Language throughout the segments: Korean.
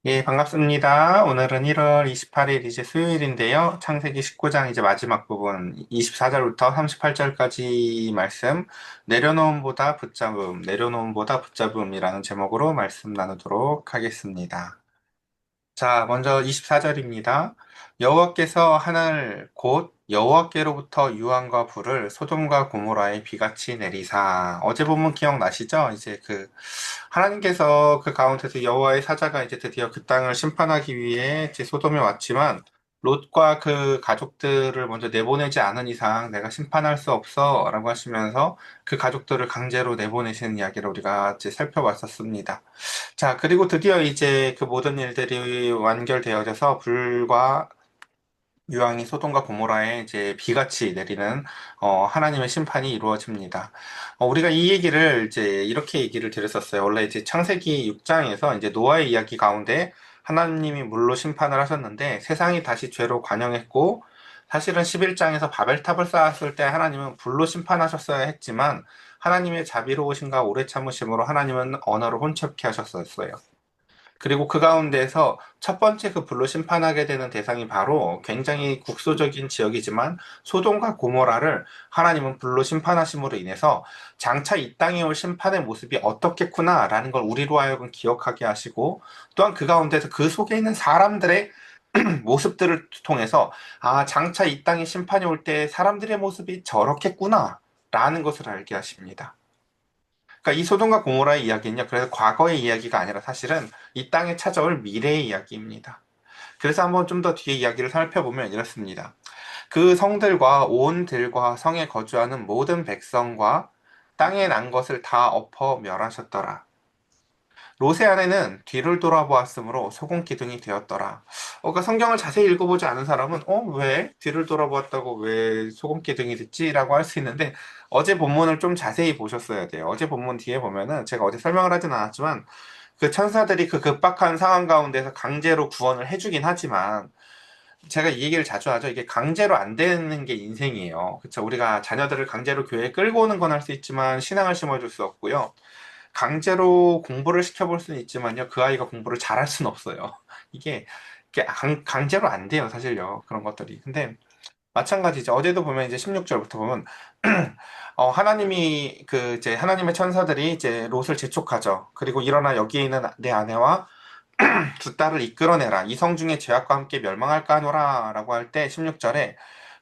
예, 반갑습니다. 오늘은 1월 28일 이제 수요일인데요. 창세기 19장 이제 마지막 부분 24절부터 38절까지 말씀 내려놓음보다 붙잡음, 내려놓음보다 붙잡음이라는 제목으로 말씀 나누도록 하겠습니다. 자, 먼저 24절입니다. 여호와께서 하늘 곧 여호와께로부터 유황과 불을 소돔과 고모라에 비같이 내리사. 어제 본문 기억나시죠? 이제 하나님께서 그 가운데서 여호와의 사자가 이제 드디어 그 땅을 심판하기 위해 이제 소돔에 왔지만 롯과 그 가족들을 먼저 내보내지 않은 이상 내가 심판할 수 없어라고 하시면서 그 가족들을 강제로 내보내시는 이야기를 우리가 이제 살펴봤었습니다. 자, 그리고 드디어 이제 그 모든 일들이 완결되어져서 불과 유황이 소돔과 고모라에 이제 비같이 내리는 하나님의 심판이 이루어집니다. 우리가 이 얘기를 이제 이렇게 얘기를 드렸었어요. 원래 이제 창세기 6장에서 이제 노아의 이야기 가운데 하나님이 물로 심판을 하셨는데 세상이 다시 죄로 관영했고 사실은 11장에서 바벨탑을 쌓았을 때 하나님은 불로 심판하셨어야 했지만 하나님의 자비로우신가 오래 참으심으로 하나님은 언어를 혼잡케 하셨었어요. 그리고 그 가운데서 첫 번째 그 불로 심판하게 되는 대상이 바로 굉장히 국소적인 지역이지만 소돔과 고모라를 하나님은 불로 심판하심으로 인해서 장차 이 땅에 올 심판의 모습이 어떻겠구나라는 걸 우리로 하여금 기억하게 하시고 또한 그 가운데서 그 속에 있는 사람들의 모습들을 통해서 아, 장차 이 땅에 심판이 올 때 사람들의 모습이 저렇겠구나라는 것을 알게 하십니다. 그러니까 이 소돔과 고모라의 이야기는요. 그래서 과거의 이야기가 아니라 사실은 이 땅에 찾아올 미래의 이야기입니다. 그래서 한번 좀 더 뒤에 이야기를 살펴보면 이렇습니다. 그 성들과 온 들과 성에 거주하는 모든 백성과 땅에 난 것을 다 엎어 멸하셨더라. 롯의 아내는 뒤를 돌아보았으므로 소금 기둥이 되었더라. 그러니까 성경을 자세히 읽어보지 않은 사람은 왜 뒤를 돌아보았다고 왜 소금 기둥이 됐지라고 할 수 있는데 어제 본문을 좀 자세히 보셨어야 돼요. 어제 본문 뒤에 보면은 제가 어제 설명을 하진 않았지만 그 천사들이 그 급박한 상황 가운데서 강제로 구원을 해주긴 하지만 제가 이 얘기를 자주 하죠. 이게 강제로 안 되는 게 인생이에요. 그쵸? 우리가 자녀들을 강제로 교회에 끌고 오는 건 할 수 있지만 신앙을 심어줄 수 없고요. 강제로 공부를 시켜볼 수는 있지만요. 그 아이가 공부를 잘할 수는 없어요. 이게, 이게 강제로 안 돼요. 사실요. 그런 것들이. 근데 마찬가지죠. 어제도 보면 이제 16절부터 보면 하나님이 이제 하나님의 천사들이 이제 롯을 재촉하죠. 그리고 일어나 여기에 있는 내 아내와 두 딸을 이끌어내라. 이성 중에 죄악과 함께 멸망할까 하노라. 라고 할 때 16절에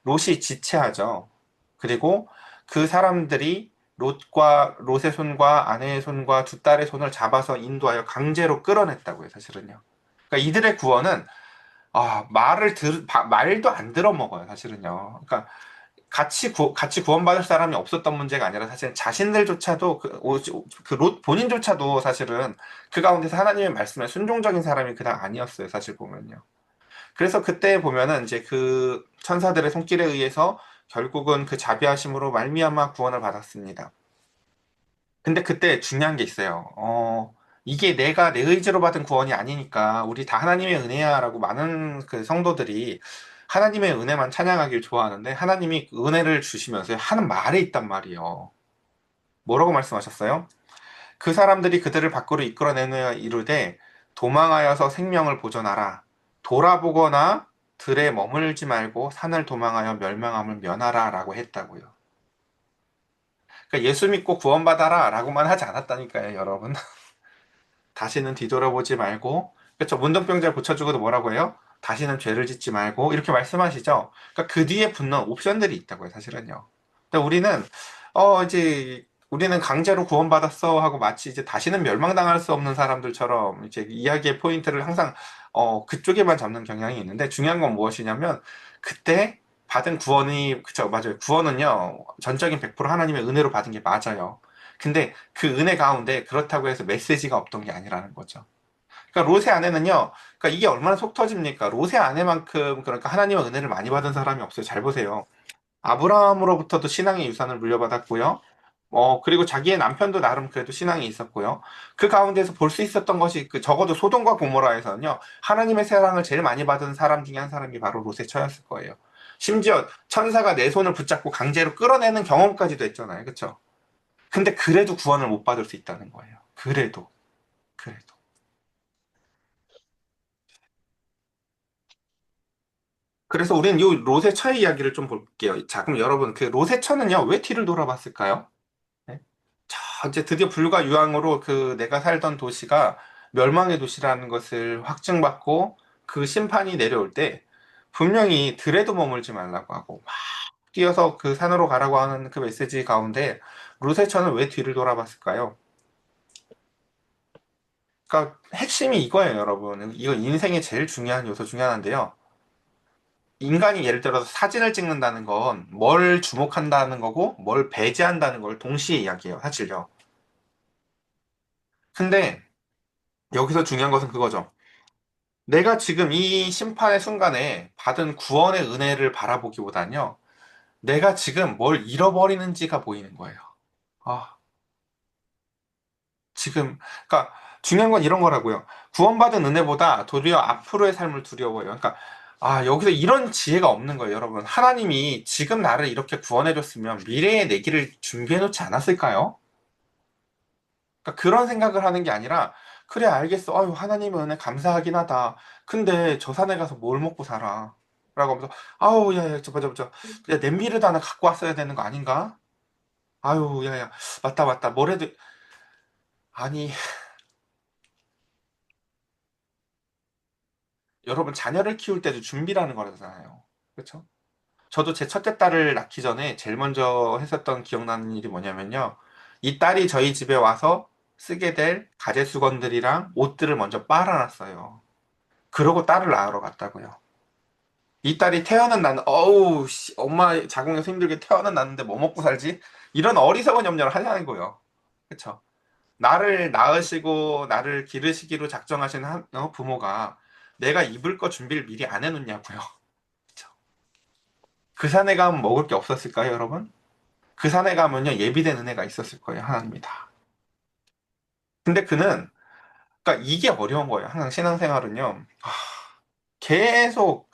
롯이 지체하죠. 그리고 그 사람들이 롯의 손과 아내의 손과 두 딸의 손을 잡아서 인도하여 강제로 끌어냈다고요, 사실은요. 그러니까 이들의 구원은 말도 안 들어먹어요, 사실은요. 그러니까 같이 구원받을 사람이 없었던 문제가 아니라 사실 자신들조차도 롯 본인조차도 사실은 그 가운데서 하나님의 말씀에 순종적인 사람이 그냥 아니었어요, 사실 보면요. 그래서 그때 보면은 이제 그 천사들의 손길에 의해서 결국은 그 자비하심으로 말미암아 구원을 받았습니다. 근데 그때 중요한 게 있어요. 이게 내가 내 의지로 받은 구원이 아니니까 우리 다 하나님의 은혜야라고 많은 그 성도들이 하나님의 은혜만 찬양하길 좋아하는데 하나님이 그 은혜를 주시면서 하는 말에 있단 말이에요. 뭐라고 말씀하셨어요? 그 사람들이 그들을 밖으로 이끌어내며 이르되 도망하여서 생명을 보존하라. 돌아보거나 들에 머물지 말고 산을 도망하여 멸망함을 면하라 라고 했다고요. 그러니까 예수 믿고 구원받아라 라고만 하지 않았다니까요, 여러분. 다시는 뒤돌아보지 말고, 그렇죠. 문둥병자 고쳐주고도 뭐라고 해요? 다시는 죄를 짓지 말고, 이렇게 말씀하시죠. 그러니까 그 뒤에 붙는 옵션들이 있다고요, 사실은요. 근데 우리는 강제로 구원받았어 하고 마치 이제 다시는 멸망당할 수 없는 사람들처럼 이제 이야기의 포인트를 항상, 그쪽에만 잡는 경향이 있는데 중요한 건 무엇이냐면, 그때 받은 구원이, 그쵸, 맞아요. 구원은요, 전적인 100% 하나님의 은혜로 받은 게 맞아요. 근데 그 은혜 가운데 그렇다고 해서 메시지가 없던 게 아니라는 거죠. 그러니까 롯의 아내는요, 그러니까 이게 얼마나 속 터집니까? 롯의 아내만큼 그러니까 하나님의 은혜를 많이 받은 사람이 없어요. 잘 보세요. 아브라함으로부터도 신앙의 유산을 물려받았고요. 그리고 자기의 남편도 나름 그래도 신앙이 있었고요. 그 가운데서 볼 수 있었던 것이 그 적어도 소돔과 고모라에서는요, 하나님의 사랑을 제일 많이 받은 사람 중에 한 사람이 바로 롯의 처였을 거예요. 심지어 천사가 내 손을 붙잡고 강제로 끌어내는 경험까지도 했잖아요. 그쵸? 근데 그래도 구원을 못 받을 수 있다는 거예요. 그래도. 그래서 우리는 이 롯의 처의 이야기를 좀 볼게요. 자, 그럼 여러분, 그 롯의 처는요, 왜 뒤를 돌아봤을까요? 네? 자, 이제 드디어 불과 유황으로 그 내가 살던 도시가 멸망의 도시라는 것을 확증받고 그 심판이 내려올 때 분명히 들에도 머물지 말라고 하고 막 뛰어서 그 산으로 가라고 하는 그 메시지 가운데 롯의 처는 왜 뒤를 돌아봤을까요? 그러니까 핵심이 이거예요, 여러분. 이거 인생의 제일 중요한 요소 중에 하나인데요. 인간이 예를 들어서 사진을 찍는다는 건 뭘 주목한다는 거고 뭘 배제한다는 걸 동시에 이야기해요, 사실요. 근데 여기서 중요한 것은 그거죠. 내가 지금 이 심판의 순간에 받은 구원의 은혜를 바라보기보다는요, 내가 지금 뭘 잃어버리는지가 보이는 거예요. 아, 지금, 그러니까 중요한 건 이런 거라고요. 구원받은 은혜보다 도리어 앞으로의 삶을 두려워해요. 그러니까, 여기서 이런 지혜가 없는 거예요, 여러분. 하나님이 지금 나를 이렇게 구원해줬으면 미래의 내 길을 준비해놓지 않았을까요? 그러니까 그런 생각을 하는 게 아니라, 그래, 알겠어. 아유, 하나님의 은혜 감사하긴 하다. 근데 저 산에 가서 뭘 먹고 살아? 라고 하면서, 아우, 야, 야, 야, 냄비를 하나 갖고 왔어야 되는 거 아닌가? 아유, 야, 야, 맞다, 맞다. 뭐래도, 아니, 여러분, 자녀를 키울 때도 준비라는 거잖아요. 그렇죠? 저도 제 첫째 딸을 낳기 전에 제일 먼저 했었던 기억나는 일이 뭐냐면요. 이 딸이 저희 집에 와서 쓰게 될 가제수건들이랑 옷들을 먼저 빨아놨어요. 그러고 딸을 낳으러 갔다고요. 이 딸이 태어는 나는 어우 씨, 엄마 자궁에서 힘들게 태어는 났는데 뭐 먹고 살지? 이런 어리석은 염려를 하냐는 거예요. 그쵸? 나를 낳으시고 나를 기르시기로 작정하신 부모가 내가 입을 거 준비를 미리 안 해놓냐고요. 그쵸? 그 산에 가면 먹을 게 없었을까요, 여러분? 그 산에 가면요 예비된 은혜가 있었을 거예요, 하나님이 다. 근데 그는 그러니까 이게 어려운 거예요. 항상 신앙생활은요. 계속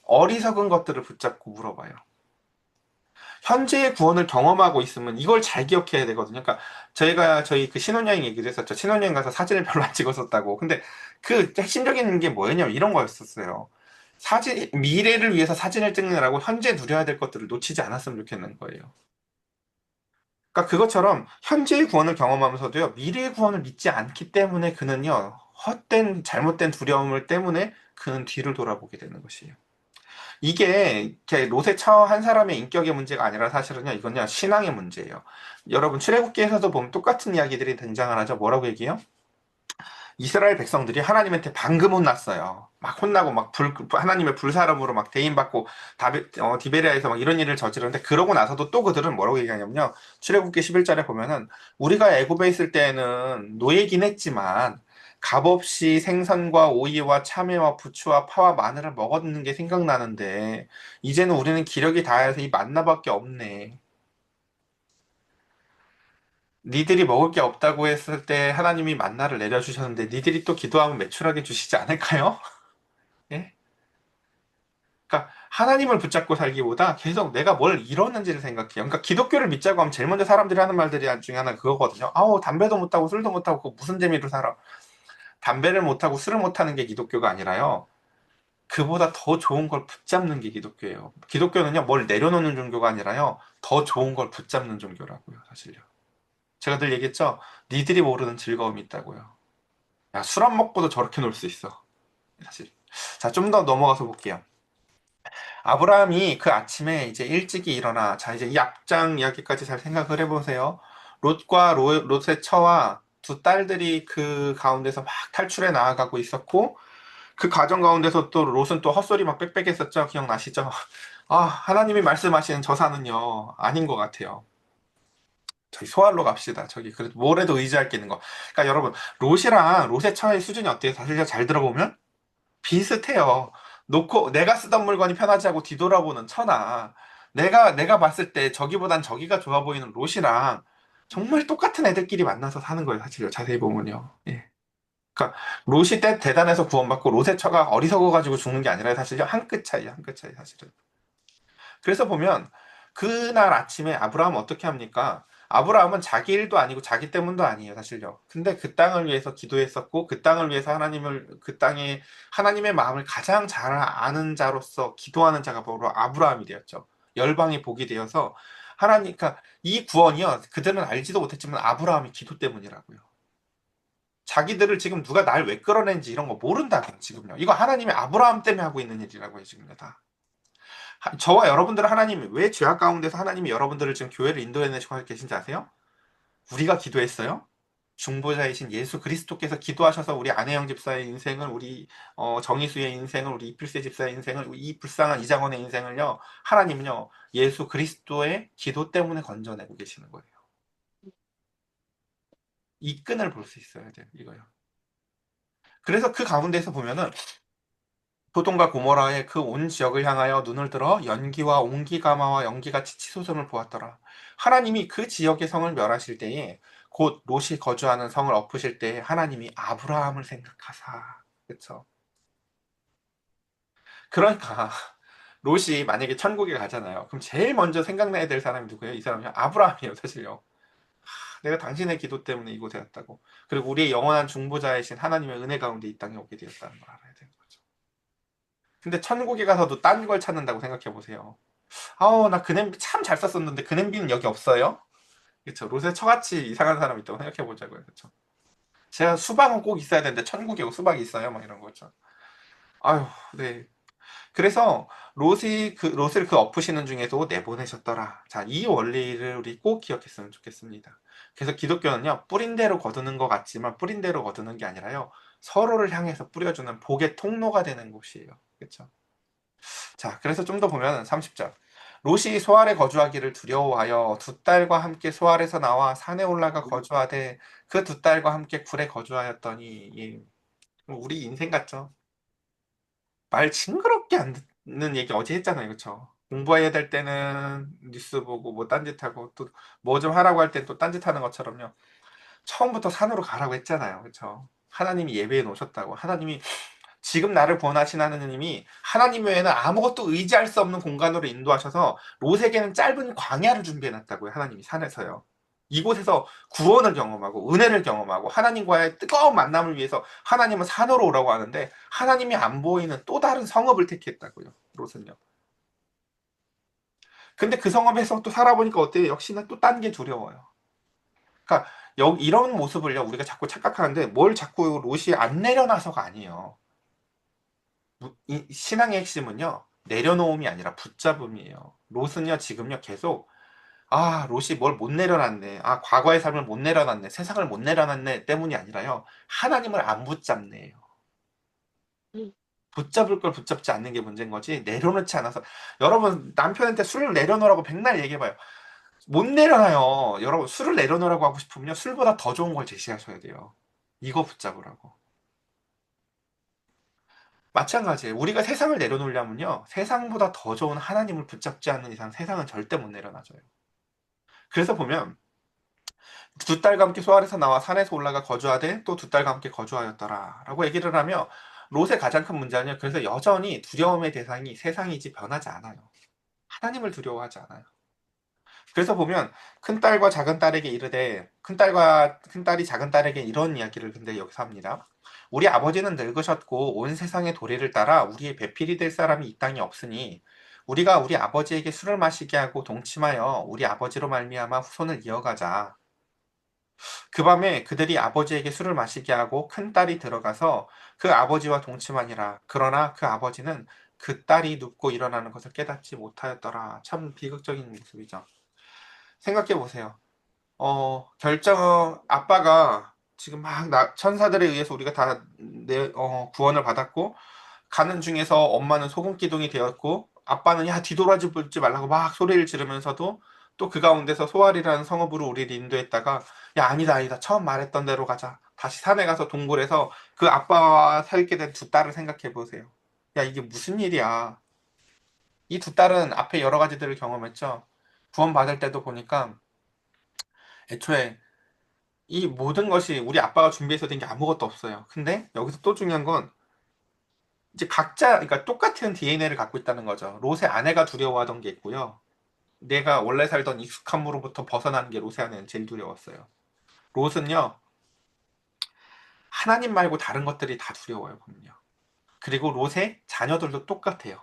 어리석은 것들을 붙잡고 물어봐요. 현재의 구원을 경험하고 있으면 이걸 잘 기억해야 되거든요. 그러니까 저희가 저희 그 신혼여행 얘기도 했었죠. 신혼여행 가서 사진을 별로 안 찍었었다고. 근데 그 핵심적인 게 뭐였냐면 이런 거였었어요. 미래를 위해서 사진을 찍느라고 현재 누려야 될 것들을 놓치지 않았으면 좋겠는 거예요. 그러니까 그것처럼 현재의 구원을 경험하면서도요, 미래의 구원을 믿지 않기 때문에 그는요, 헛된, 잘못된 두려움을 때문에 그는 뒤를 돌아보게 되는 것이에요. 이게 이렇게 롯의 처 한 사람의 인격의 문제가 아니라 사실은요, 이건요, 신앙의 문제예요. 여러분, 출애굽기에서도 보면 똑같은 이야기들이 등장을 하죠. 뭐라고 얘기해요? 이스라엘 백성들이 하나님한테 방금 혼났어요. 막 혼나고 하나님의 불사름으로 막 대인받고 디베리아에서 막 이런 일을 저지르는데 그러고 나서도 또 그들은 뭐라고 얘기하냐면요. 출애굽기 11절에 보면은 우리가 애굽에 있을 때에는 노예긴 했지만 값없이 생선과 오이와 참외와 부추와 파와 마늘을 먹었는 게 생각나는데 이제는 우리는 기력이 다해서 이 만나밖에 없네. 니들이 먹을 게 없다고 했을 때 하나님이 만나를 내려주셨는데 니들이 또 기도하면 매출하게 주시지 않을까요? 예? 그러니까 하나님을 붙잡고 살기보다 계속 내가 뭘 잃었는지를 생각해요. 그러니까 기독교를 믿자고 하면 제일 먼저 사람들이 하는 말들이 중에 하나 그거거든요. 아우 담배도 못하고 술도 못하고 그거 무슨 재미로 살아? 담배를 못하고 술을 못하는 게 기독교가 아니라요. 그보다 더 좋은 걸 붙잡는 게 기독교예요. 기독교는요 뭘 내려놓는 종교가 아니라요. 더 좋은 걸 붙잡는 종교라고요, 사실요. 제가 늘 얘기했죠. 니들이 모르는 즐거움이 있다고요. 야, 술 안 먹고도 저렇게 놀 수 있어. 사실. 자, 좀 더 넘어가서 볼게요. 아브라함이 그 아침에 이제 일찍이 일어나, 자, 이제 이 앞장 이야기까지 잘 생각을 해보세요. 롯의 처와 두 딸들이 그 가운데서 막 탈출해 나아가고 있었고, 그 과정 가운데서 또 롯은 또 헛소리 막 빽빽했었죠. 기억나시죠? 하나님이 말씀하시는 저 산은요, 아닌 것 같아요. 저기 소알로 갑시다. 저기 그래도 뭐래도 의지할 게 있는 거. 그러니까 여러분, 롯의 처의 수준이 어때요? 사실 잘 들어보면? 비슷해요. 내가 쓰던 물건이 편하지 않고 뒤돌아보는 처나 내가 봤을 때 저기보단 저기가 좋아 보이는 롯이랑 정말 똑같은 애들끼리 만나서 사는 거예요, 사실요. 자세히 보면요. 예. 그러니까 롯이 때 대단해서 구원받고 롯의 처가 어리석어 가지고 죽는 게 아니라 사실요. 한 끗 차이야, 한 끗 차이 사실은. 그래서 보면 그날 아침에 아브라함은 어떻게 합니까? 아브라함은 자기 일도 아니고 자기 때문도 아니에요, 사실요. 근데 그 땅을 위해서 기도했었고, 그 땅을 위해서 그 땅에 하나님의 마음을 가장 잘 아는 자로서 기도하는 자가 바로 아브라함이 되었죠. 열방이 복이 되어서 하나님, 그러니까 이 구원이요, 그들은 알지도 못했지만 아브라함이 기도 때문이라고요. 자기들을 지금 누가 날 왜 끌어낸지 이런 거 모른다고요, 지금요. 이거 하나님이 아브라함 때문에 하고 있는 일이라고요, 지금요, 다. 저와 여러분들은 하나님이 왜 죄악 가운데서 하나님이 여러분들을 지금 교회를 인도해내시고 계신지 아세요? 우리가 기도했어요? 중보자이신 예수 그리스도께서 기도하셔서 우리 안혜영 집사의 인생을, 우리 정희수의 인생을, 우리 이필세 집사의 인생을, 이 불쌍한 이장원의 인생을요, 하나님은요, 예수 그리스도의 기도 때문에 건져내고 계시는 거예요. 이 끈을 볼 수 있어야 돼요, 이거요. 그래서 그 가운데서 보면은 소돔과 고모라의 그 온 지역을 향하여 눈을 들어 연기와 옹기가마와 연기같이 치솟음을 보았더라. 하나님이 그 지역의 성을 멸하실 때에 곧 롯이 거주하는 성을 엎으실 때에 하나님이 아브라함을 생각하사. 그쵸? 그러니까 롯이 만약에 천국에 가잖아요. 그럼 제일 먼저 생각나야 될 사람이 누구예요? 이 사람이요? 아브라함이에요, 사실요. 내가 당신의 기도 때문에 이곳에 왔다고. 그리고 우리의 영원한 중보자이신 하나님의 은혜 가운데 이 땅에 오게 되었다는 걸 알아야 되는 거죠. 근데 천국에 가서도 딴 걸 찾는다고 생각해 보세요. 아우, 나 그 냄비 참 잘 썼었는데 그 냄비는 여기 없어요? 그쵸. 롯의 처같이 이상한 사람 있다고 생각해 보자고요. 그쵸. 제가 수박은 꼭 있어야 되는데 천국에 수박이 있어요? 막 이런 거죠. 아유, 네. 그래서 롯을 그 엎으시는 중에도 내보내셨더라. 자, 이 원리를 우리 꼭 기억했으면 좋겠습니다. 그래서 기독교는요, 뿌린 대로 거두는 것 같지만 뿌린 대로 거두는 게 아니라요, 서로를 향해서 뿌려주는 복의 통로가 되는 곳이에요. 그쵸. 자, 그래서 좀 더 보면 30절. 롯이 소알에 거주하기를 두려워하여 두 딸과 함께 소알에서 나와 산에 올라가 거주하되 그 두 딸과 함께 굴에 거주하였더니, 예, 우리 인생 같죠? 말 징그럽게 안 듣는 얘기 어제 했잖아요. 그쵸? 공부해야 될 때는 뉴스 보고 뭐 딴짓하고 또 뭐 좀 하라고 할 땐 또 딴짓하는 것처럼요. 처음부터 산으로 가라고 했잖아요. 그쵸? 하나님이 예배해 놓으셨다고. 하나님이 지금 나를 구원하신 하나님이 하나님 외에는 아무것도 의지할 수 없는 공간으로 인도하셔서 롯에게는 짧은 광야를 준비해 놨다고요. 하나님이 산에서요. 이곳에서 구원을 경험하고 은혜를 경험하고 하나님과의 뜨거운 만남을 위해서 하나님은 산으로 오라고 하는데 하나님이 안 보이는 또 다른 성읍을 택했다고요. 롯은요. 근데 그 성읍에서 또 살아보니까 어때요? 역시나 또 딴 게 두려워요. 그러니까 이런 모습을요, 우리가 자꾸 착각하는데 뭘 자꾸 롯이 안 내려놔서가 아니에요. 이 신앙의 핵심은요, 내려놓음이 아니라 붙잡음이에요. 롯은요, 지금요, 계속, 롯이 뭘 못 내려놨네. 과거의 삶을 못 내려놨네. 세상을 못 내려놨네. 때문이 아니라요, 하나님을 안 붙잡네요. 붙잡을 걸 붙잡지 않는 게 문제인 거지, 내려놓지 않아서. 여러분, 남편한테 술을 내려놓으라고 백날 얘기해봐요. 못 내려놔요. 여러분, 술을 내려놓으라고 하고 싶으면요, 술보다 더 좋은 걸 제시하셔야 돼요. 이거 붙잡으라고. 마찬가지예요. 우리가 세상을 내려놓으려면요, 세상보다 더 좋은 하나님을 붙잡지 않는 이상 세상은 절대 못 내려놔줘요. 그래서 보면 두 딸과 함께 소알에서 나와 산에서 올라가 거주하되 또 두 딸과 함께 거주하였더라 라고 얘기를 하며 롯의 가장 큰 문제는요, 그래서 여전히 두려움의 대상이 세상이지 변하지 않아요. 하나님을 두려워하지 않아요. 그래서 보면 큰딸과 작은딸에게 이르되, 큰딸이 작은딸에게 이런 이야기를 근데 여기서 합니다. 우리 아버지는 늙으셨고 온 세상의 도리를 따라 우리의 배필이 될 사람이 이 땅에 없으니 우리가 우리 아버지에게 술을 마시게 하고 동침하여 우리 아버지로 말미암아 후손을 이어가자. 그 밤에 그들이 아버지에게 술을 마시게 하고 큰딸이 들어가서 그 아버지와 동침하니라. 그러나 그 아버지는 그 딸이 눕고 일어나는 것을 깨닫지 못하였더라. 참 비극적인 모습이죠. 생각해 보세요. 아빠가 지금 막 천사들에 의해서 우리가 다 구원을 받았고, 가는 중에서 엄마는 소금 기둥이 되었고, 아빠는 야, 뒤돌아지 보지 말라고 막 소리를 지르면서도 또 그 가운데서 소알이라는 성읍으로 우리를 인도했다가, 야, 아니다, 아니다. 처음 말했던 대로 가자. 다시 산에 가서 동굴에서 그 아빠와 살게 된 두 딸을 생각해 보세요. 야, 이게 무슨 일이야. 이 두 딸은 앞에 여러 가지들을 경험했죠. 구원 받을 때도 보니까 애초에 이 모든 것이 우리 아빠가 준비해서 된 게 아무것도 없어요. 근데 여기서 또 중요한 건 이제 각자, 그러니까 똑같은 DNA를 갖고 있다는 거죠. 롯의 아내가 두려워하던 게 있고요. 내가 원래 살던 익숙함으로부터 벗어나는 게 롯의 아내는 제일 두려웠어요. 롯은요, 하나님 말고 다른 것들이 다 두려워요, 보면요. 그리고 롯의 자녀들도 똑같아요.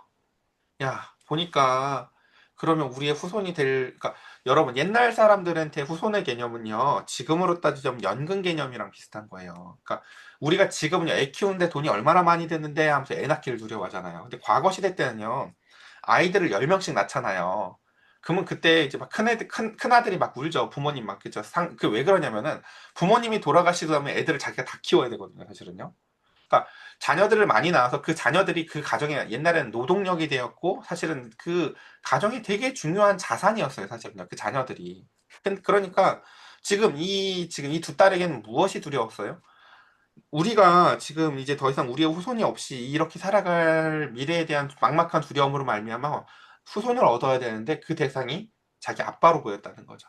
야, 보니까 그러면 우리의 후손이 그러니까 여러분, 옛날 사람들한테 후손의 개념은요, 지금으로 따지자면 연금 개념이랑 비슷한 거예요. 그러니까 우리가 지금은요, 애 키우는데 돈이 얼마나 많이 드는데 하면서 애 낳기를 두려워하잖아요. 근데 과거 시대 때는요, 아이들을 10명씩 낳잖아요. 그러면 그때 이제 막 큰아들이 막 울죠. 부모님 막, 그죠. 왜 그러냐면은 부모님이 돌아가시고 나면 애들을 자기가 다 키워야 되거든요, 사실은요. 그러니까 자녀들을 많이 낳아서 그 자녀들이 그 가정에 옛날에는 노동력이 되었고 사실은 그 가정이 되게 중요한 자산이었어요, 사실은요. 그 자녀들이. 그러니까 지금 이 두 딸에게는 무엇이 두려웠어요? 우리가 지금 이제 더 이상 우리의 후손이 없이 이렇게 살아갈 미래에 대한 막막한 두려움으로 말미암아 후손을 얻어야 되는데 그 대상이 자기 아빠로 보였다는 거죠.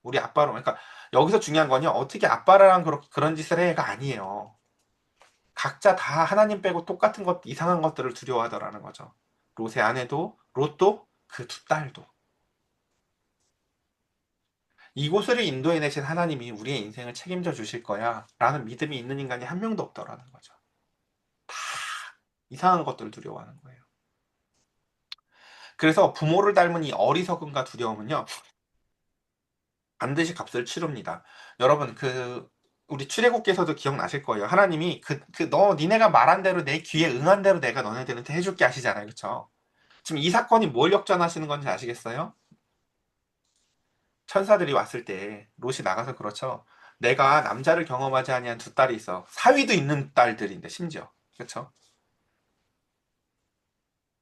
우리 아빠로. 그러니까 여기서 중요한 건요. 어떻게 아빠랑 그런 짓을 해가 아니에요. 각자 다 하나님 빼고 똑같은 것, 이상한 것들을 두려워하더라는 거죠. 롯의 아내도, 롯도, 그 두 딸도. 이곳을 인도해내신 하나님이 우리의 인생을 책임져 주실 거야. 라는 믿음이 있는 인간이 한 명도 없더라는 거죠. 다 이상한 것들을 두려워하는 거예요. 그래서 부모를 닮은 이 어리석음과 두려움은요, 반드시 값을 치릅니다. 여러분, 우리 출애굽기에서도 기억나실 거예요. 하나님이 니네가 말한 대로 내 귀에 응한 대로 내가 너네들한테 해줄게 하시잖아요. 그쵸? 지금 이 사건이 뭘 역전하시는 건지 아시겠어요? 천사들이 왔을 때 롯이 나가서 그렇죠. 내가 남자를 경험하지 아니한 두 딸이 있어. 사위도 있는 딸들인데 심지어. 그렇죠?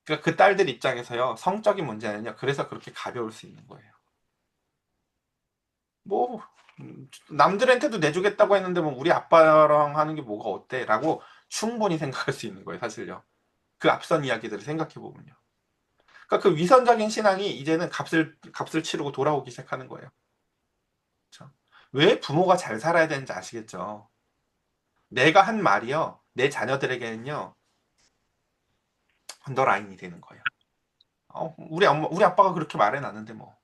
그러니까 그 딸들 입장에서요. 성적인 문제는요. 그래서 그렇게 가벼울 수 있는 거예요. 뭐 남들한테도 내주겠다고 했는데 뭐 우리 아빠랑 하는 게 뭐가 어때? 라고 충분히 생각할 수 있는 거예요. 사실요. 그 앞선 이야기들을 생각해 보면요. 그러니까 그 위선적인 신앙이 이제는 값을 치르고 돌아오기 시작하는 거예요. 그렇죠? 왜 부모가 잘 살아야 되는지 아시겠죠? 내가 한 말이요, 내 자녀들에게는요, 언더라인이 되는 거예요. 우리 아빠가 그렇게 말해놨는데 뭐.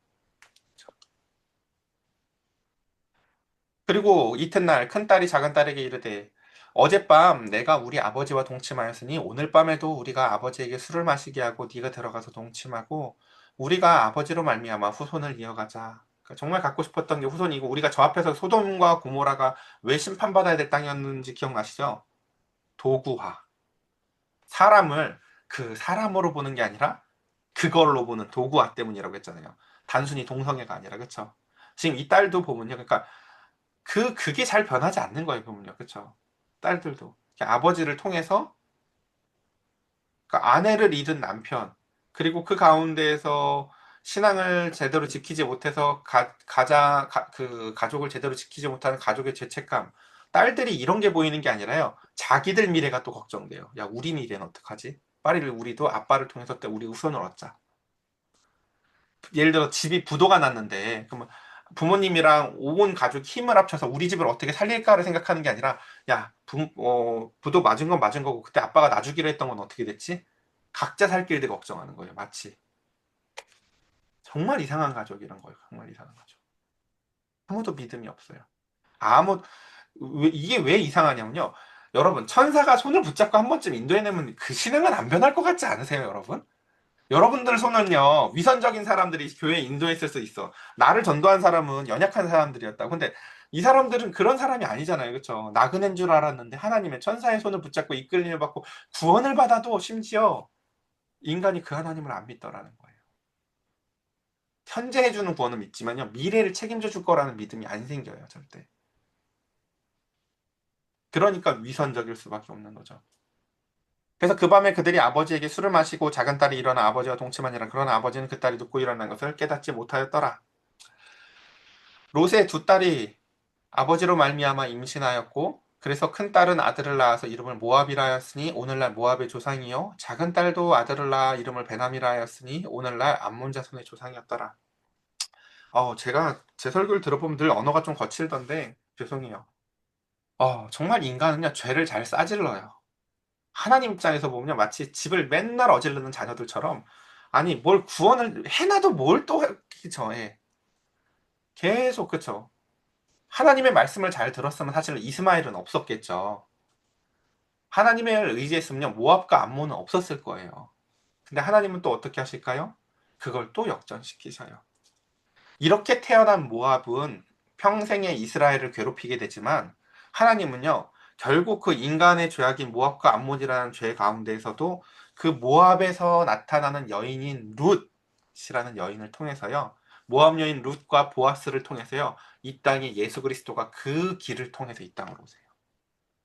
그리고 이튿날 큰딸이 작은딸에게 이르되, 어젯밤 내가 우리 아버지와 동침하였으니 오늘 밤에도 우리가 아버지에게 술을 마시게 하고 네가 들어가서 동침하고 우리가 아버지로 말미암아 후손을 이어가자. 그러니까 정말 갖고 싶었던 게 후손이고 우리가 저 앞에서 소돔과 고모라가 왜 심판받아야 될 땅이었는지 기억나시죠? 도구화. 사람을 그 사람으로 보는 게 아니라 그걸로 보는 도구화 때문이라고 했잖아요. 단순히 동성애가 아니라 그쵸? 지금 이 딸도 보면요. 그러니까 그게 잘 변하지 않는 거예요. 보면요. 그쵸? 딸들도 아버지를 통해서 그러니까 아내를 잃은 남편 그리고 그 가운데에서 신앙을 제대로 지키지 못해서 그 가족을 제대로 지키지 못하는 가족의 죄책감 딸들이 이런 게 보이는 게 아니라요 자기들 미래가 또 걱정돼요. 야 우리 미래는 어떡하지? 빨리 우리도 아빠를 통해서 때 우리 후손을 얻자. 예를 들어 집이 부도가 났는데 그러면 부모님이랑 온 가족 힘을 합쳐서 우리 집을 어떻게 살릴까를 생각하는 게 아니라 야 부도 맞은 건 맞은 거고 그때 아빠가 놔주기로 했던 건 어떻게 됐지? 각자 살 길들 걱정하는 거예요. 마치 정말 이상한 가족이란 거예요. 정말 이상한 가족. 아무도 믿음이 없어요. 아무 이게 왜 이상하냐면요. 여러분 천사가 손을 붙잡고 한 번쯤 인도해내면 그 신앙은 안 변할 것 같지 않으세요, 여러분? 여러분들 손은요, 위선적인 사람들이 교회에 인도했을 수 있어. 나를 전도한 사람은 연약한 사람들이었다. 근데 이 사람들은 그런 사람이 아니잖아요. 그쵸? 나그네인 줄 알았는데 하나님의 천사의 손을 붙잡고 이끌림을 받고 구원을 받아도 심지어 인간이 그 하나님을 안 믿더라는 거예요. 현재 해주는 구원은 믿지만요, 미래를 책임져 줄 거라는 믿음이 안 생겨요, 절대. 그러니까 위선적일 수밖에 없는 거죠. 그래서 그 밤에 그들이 아버지에게 술을 마시고 작은 딸이 일어나 아버지와 동침하니라. 그러나 아버지는 그 딸이 눕고 일어난 것을 깨닫지 못하였더라. 롯의 두 딸이 아버지로 말미암아 임신하였고 그래서 큰 딸은 아들을 낳아서 이름을 모압이라 하였으니 오늘날 모압의 조상이요 작은 딸도 아들을 낳아 이름을 베나미라 하였으니 오늘날 암몬 자손의 조상이었더라. 제가 제 설교를 들어보면 늘 언어가 좀 거칠던데 죄송해요. 정말 인간은요 죄를 잘 싸질러요. 하나님 입장에서 보면 마치 집을 맨날 어지르는 자녀들처럼 아니, 뭘 구원을 해놔도 뭘 또, 그쵸, 예. 계속, 그쵸. 하나님의 말씀을 잘 들었으면 사실 이스마엘은 없었겠죠. 하나님을 의지했으면 모압과 암몬은 없었을 거예요. 근데 하나님은 또 어떻게 하실까요? 그걸 또 역전시키셔요. 이렇게 태어난 모압은 평생에 이스라엘을 괴롭히게 되지만 하나님은요, 결국 그 인간의 죄악인 모압과 암몬이라는 죄 가운데에서도 그 모압에서 나타나는 여인인 룻이라는 여인을 통해서요, 모압 여인 룻과 보아스를 통해서요, 이 땅에 예수 그리스도가 그 길을 통해서 이 땅으로 오세요.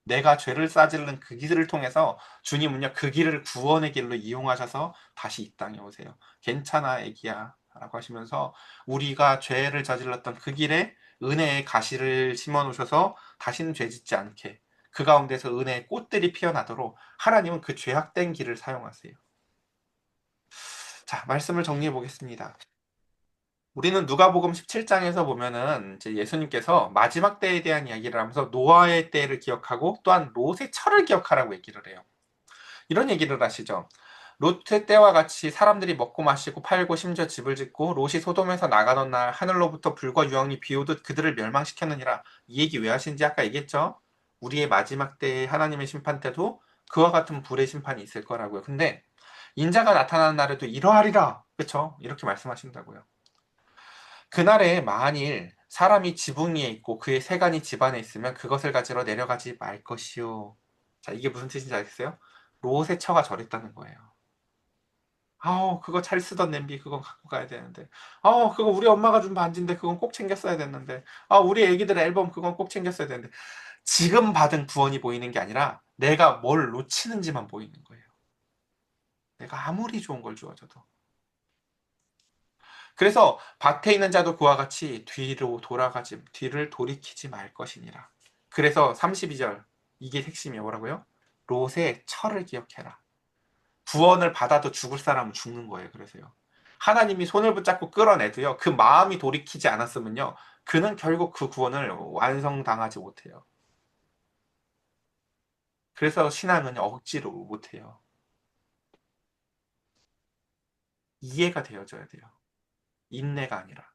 내가 죄를 싸질른 그 길을 통해서 주님은요, 그 길을 구원의 길로 이용하셔서 다시 이 땅에 오세요. 괜찮아, 애기야. 라고 하시면서 우리가 죄를 저질렀던 그 길에 은혜의 가시를 심어 놓으셔서 다시는 죄 짓지 않게 그 가운데서 은혜의 꽃들이 피어나도록 하나님은 그 죄악된 길을 사용하세요. 자, 말씀을 정리해 보겠습니다. 우리는 누가복음 17장에서 보면은 이제 예수님께서 마지막 때에 대한 이야기를 하면서 노아의 때를 기억하고 또한 롯의 철을 기억하라고 얘기를 해요. 이런 얘기를 하시죠. 롯의 때와 같이 사람들이 먹고 마시고 팔고 심지어 집을 짓고 롯이 소돔에서 나가던 날 하늘로부터 불과 유황이 비오듯 그들을 멸망시켰느니라. 이 얘기 왜 하신지 아까 얘기했죠. 우리의 마지막 때의 하나님의 심판 때도 그와 같은 불의 심판이 있을 거라고요. 근데 인자가 나타나는 날에도 이러하리라. 그렇죠? 이렇게 말씀하신다고요. 그날에 만일 사람이 지붕 위에 있고 그의 세간이 집 안에 있으면 그것을 가지러 내려가지 말 것이요. 자, 이게 무슨 뜻인지 알겠어요? 롯의 처가 저랬다는 거예요. 아우, 그거 잘 쓰던 냄비 그건 갖고 가야 되는데. 아우, 그거 우리 엄마가 준 반지인데 그건 꼭 챙겼어야 됐는데. 아, 우리 애기들 앨범 그건 꼭 챙겼어야 되는데. 지금 받은 구원이 보이는 게 아니라 내가 뭘 놓치는지만 보이는 거예요. 내가 아무리 좋은 걸 주어줘도. 그래서 밭에 있는 자도 그와 같이 뒤를 돌이키지 말 것이니라. 그래서 32절, 이게 핵심이 뭐라고요? 롯의 철을 기억해라. 구원을 받아도 죽을 사람은 죽는 거예요. 그래서요. 하나님이 손을 붙잡고 끌어내도요. 그 마음이 돌이키지 않았으면요. 그는 결국 그 구원을 완성당하지 못해요. 그래서 신앙은 억지로 못해요. 이해가 되어져야 돼요. 인내가 아니라.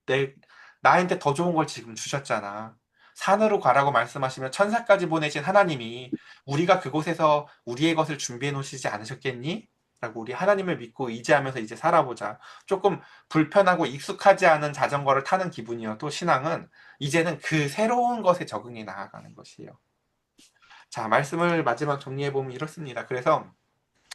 내, 나한테 더 좋은 걸 지금 주셨잖아. 산으로 가라고 말씀하시면 천사까지 보내신 하나님이 우리가 그곳에서 우리의 것을 준비해 놓으시지 않으셨겠니? 라고 우리 하나님을 믿고 의지하면서 이제 살아보자. 조금 불편하고 익숙하지 않은 자전거를 타는 기분이어도 신앙은 이제는 그 새로운 것에 적응해 나아가는 것이에요. 자, 말씀을 마지막 정리해보면 이렇습니다. 그래서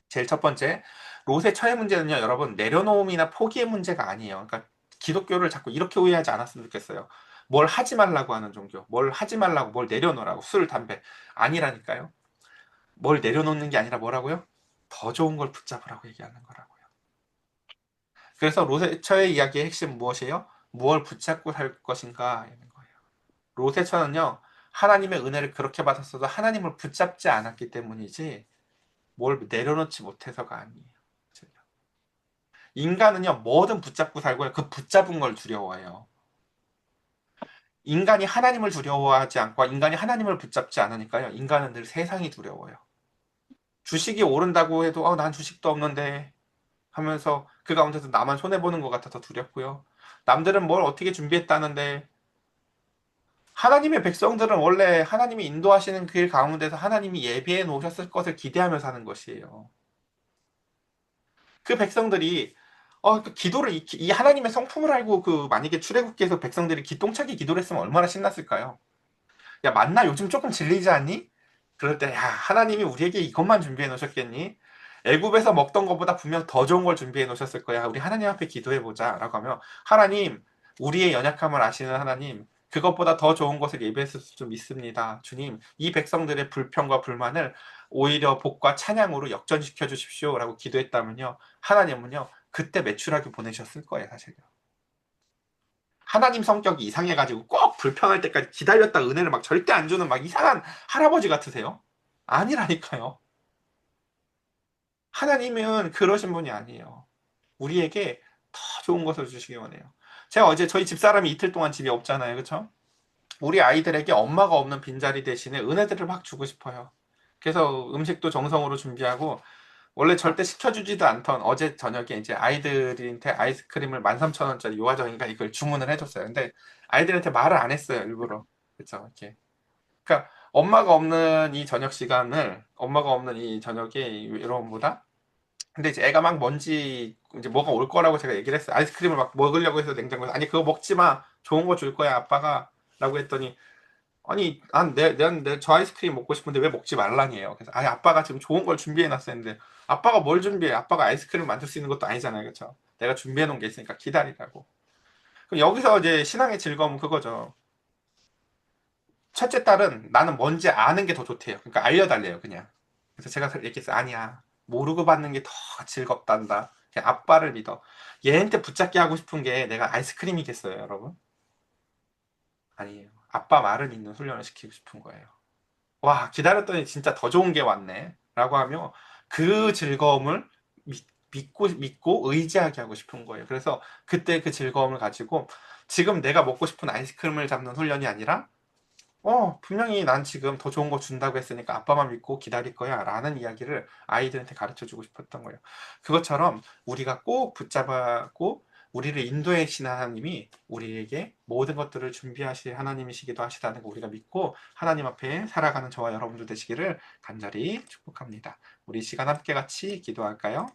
제일 첫 번째, 롯의 처해 문제는요, 여러분, 내려놓음이나 포기의 문제가 아니에요. 그러니까 기독교를 자꾸 이렇게 오해하지 않았으면 좋겠어요. 뭘 하지 말라고 하는 종교, 뭘 하지 말라고, 뭘 내려놓으라고, 술, 담배. 아니라니까요. 뭘 내려놓는 게 아니라 뭐라고요? 더 좋은 걸 붙잡으라고 얘기하는 거라고요. 그래서 롯의 처의 이야기의 핵심 무엇이에요? 무엇을 붙잡고 살 것인가? 이런 거예요. 롯의 처는요, 하나님의 은혜를 그렇게 받았어도 하나님을 붙잡지 않았기 때문이지, 뭘 내려놓지 못해서가 아니에요. 인간은요, 뭐든 붙잡고 살고요. 그 붙잡은 걸 두려워해요. 인간이 하나님을 두려워하지 않고 인간이 하나님을 붙잡지 않으니까요. 인간은 늘 세상이 두려워요. 주식이 오른다고 해도 난 주식도 없는데 하면서 그 가운데서 나만 손해보는 것 같아서 두렵고요. 남들은 뭘 어떻게 준비했다는데 하나님의 백성들은 원래 하나님이 인도하시는 길 가운데서 하나님이 예비해 놓으셨을 것을 기대하며 사는 것이에요. 그 백성들이 그 기도를 이 하나님의 성품을 알고 그 만약에 출애굽기에서 백성들이 기똥차게 기도를 했으면 얼마나 신났을까요? 야, 만나 요즘 조금 질리지 않니? 그럴 때 야, 하나님이 우리에게 이것만 준비해 놓으셨겠니? 애굽에서 먹던 것보다 분명 더 좋은 걸 준비해 놓으셨을 거야. 우리 하나님 앞에 기도해 보자라고 하면 하나님, 우리의 연약함을 아시는 하나님, 그것보다 더 좋은 것을 예배했을 줄 믿습니다. 주님, 이 백성들의 불평과 불만을 오히려 복과 찬양으로 역전시켜 주십시오라고 기도했다면요. 하나님은요. 그때 매출하게 보내셨을 거예요, 사실요. 하나님 성격이 이상해가지고 꼭 불평할 때까지 기다렸다 은혜를 막 절대 안 주는 막 이상한 할아버지 같으세요? 아니라니까요. 하나님은 그러신 분이 아니에요. 우리에게 더 좋은 것을 주시기 원해요. 제가 어제 저희 집사람이 이틀 동안 집에 없잖아요. 그쵸? 우리 아이들에게 엄마가 없는 빈자리 대신에 은혜들을 막 주고 싶어요. 그래서 음식도 정성으로 준비하고 원래 절대 시켜주지도 않던 어제 저녁에 이제 아이들한테 아이스크림을 13,000원짜리 요아정인가 이걸 주문을 해줬어요. 근데 아이들한테 말을 안 했어요, 일부러. 그쵸, 이렇게. 그러니까 엄마가 없는 이 저녁에 이 외로움보다 근데 이제 애가 막 먼지 이제 뭐가 올 거라고 제가 얘기를 했어요. 아이스크림을 막 먹으려고 해서 냉장고에서 아니 그거 먹지 마. 좋은 거 줄 거야 아빠가 라고 했더니 아니 난내저 아이스크림 먹고 싶은데 왜 먹지 말라니에요. 그래서 아니 아빠가 지금 좋은 걸 준비해 놨었는데 아빠가 뭘 준비해? 아빠가 아이스크림 만들 수 있는 것도 아니잖아요. 그렇죠? 내가 준비해 놓은 게 있으니까 기다리라고. 그럼 여기서 이제 신앙의 즐거움은 그거죠. 첫째 딸은 나는 뭔지 아는 게 더 좋대요. 그러니까 알려달래요, 그냥. 그래서 제가 얘기했어요. 아니야. 모르고 받는 게 더 즐겁단다. 그냥 아빠를 믿어. 얘한테 붙잡게 하고 싶은 게 내가 아이스크림이겠어요, 여러분? 아니에요. 아빠 말을 믿는 훈련을 시키고 싶은 거예요. 와, 기다렸더니 진짜 더 좋은 게 왔네. 라고 하며 그 즐거움을 믿고 의지하게 하고 싶은 거예요. 그래서 그때 그 즐거움을 가지고 지금 내가 먹고 싶은 아이스크림을 잡는 훈련이 아니라 분명히 난 지금 더 좋은 거 준다고 했으니까 아빠만 믿고 기다릴 거야. 라는 이야기를 아이들한테 가르쳐 주고 싶었던 거예요. 그것처럼 우리가 꼭 붙잡고 우리를 인도해 주신 하나님이 우리에게 모든 것들을 준비하실 하나님이시기도 하시다는 거 우리가 믿고 하나님 앞에 살아가는 저와 여러분들 되시기를 간절히 축복합니다. 우리 시간 함께 같이 기도할까요?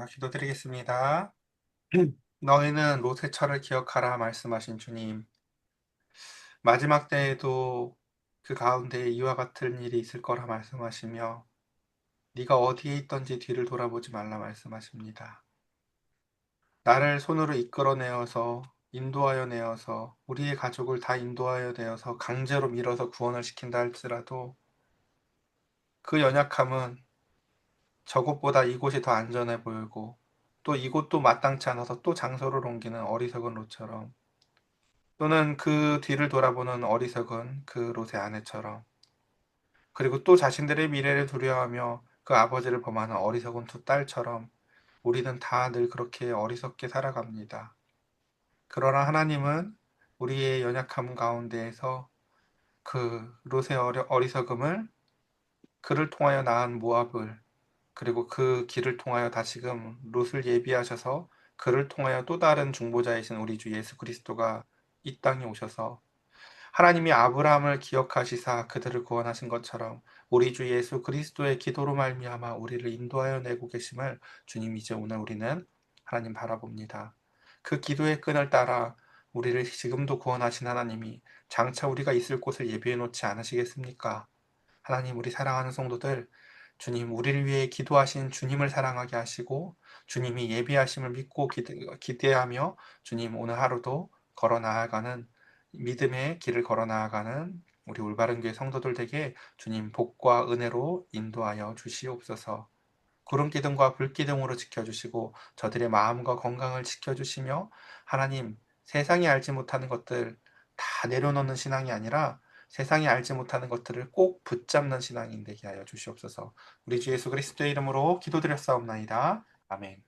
제가 기도드리겠습니다. 너희는 롯의 철을 기억하라 말씀하신 주님. 마지막 때에도 그 가운데 이와 같은 일이 있을 거라 말씀하시며 네가 어디에 있든지 뒤를 돌아보지 말라 말씀하십니다. 나를 손으로 이끌어내어서 인도하여 내어서 우리의 가족을 다 인도하여 내어서 강제로 밀어서 구원을 시킨다 할지라도 그 연약함은 저곳보다 이곳이 더 안전해 보이고 또 이곳도 마땅치 않아서 또 장소를 옮기는 어리석은 롯처럼 또는 그 뒤를 돌아보는 어리석은 그 롯의 아내처럼 그리고 또 자신들의 미래를 두려워하며 그 아버지를 범하는 어리석은 두 딸처럼 우리는 다 늘 그렇게 어리석게 살아갑니다. 그러나 하나님은 우리의 연약함 가운데에서 그 롯의 어리석음을 그를 통하여 낳은 모압을 그리고 그 길을 통하여 다시금 롯을 예비하셔서 그를 통하여 또 다른 중보자이신 우리 주 예수 그리스도가 이 땅에 오셔서 하나님이 아브라함을 기억하시사 그들을 구원하신 것처럼 우리 주 예수 그리스도의 기도로 말미암아 우리를 인도하여 내고 계심을 주님 이제 오늘 우리는 하나님 바라봅니다. 그 기도의 끈을 따라 우리를 지금도 구원하신 하나님이 장차 우리가 있을 곳을 예비해 놓지 않으시겠습니까? 하나님 우리 사랑하는 성도들 주님 우리를 위해 기도하신 주님을 사랑하게 하시고 주님이 예비하심을 믿고 기대하며 주님 오늘 하루도 걸어 나아가는 믿음의 길을 걸어 나아가는 우리 올바른 교회 성도들 에게 주님 복과 은혜로 인도하여 주시옵소서. 구름 기둥과 불 기둥으로 지켜주시고 저들의 마음과 건강을 지켜주시며 하나님 세상이 알지 못하는 것들 다 내려놓는 신앙이 아니라 세상이 알지 못하는 것들을 꼭 붙잡는 신앙이 되게 하여 주시옵소서. 우리 주 예수 그리스도의 이름으로 기도드렸사옵나이다. 아멘.